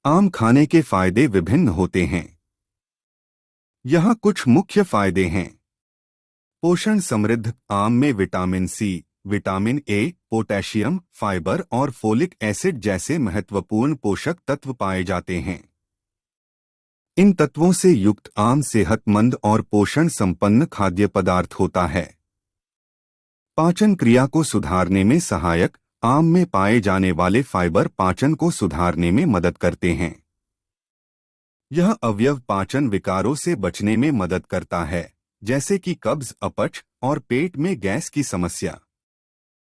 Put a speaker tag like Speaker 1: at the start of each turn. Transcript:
Speaker 1: आम खाने के फायदे विभिन्न होते हैं। यहाँ कुछ मुख्य फायदे हैं। पोषण समृद्ध। आम में vitamin C, vitamin A, potassium, fibre और फोलिक एसिड जैसे महत्वपूर्ण पोषक तत्व पाए जाते हैं। इन तत्वों से युक्त आम सेहतमंद और पोषण संपन्न खाद्य पदार्थ होता है। पाचन क्रिया को सुधारने में सहायक। आम में पाए जाने वाले फाइबर पाचन को सुधारने में मदद करते हैं। यह अवयव पाचन विकारों से बचने में मदद करता है, जैसे कि कब्ज, अपच और पेट में गैस की समस्या।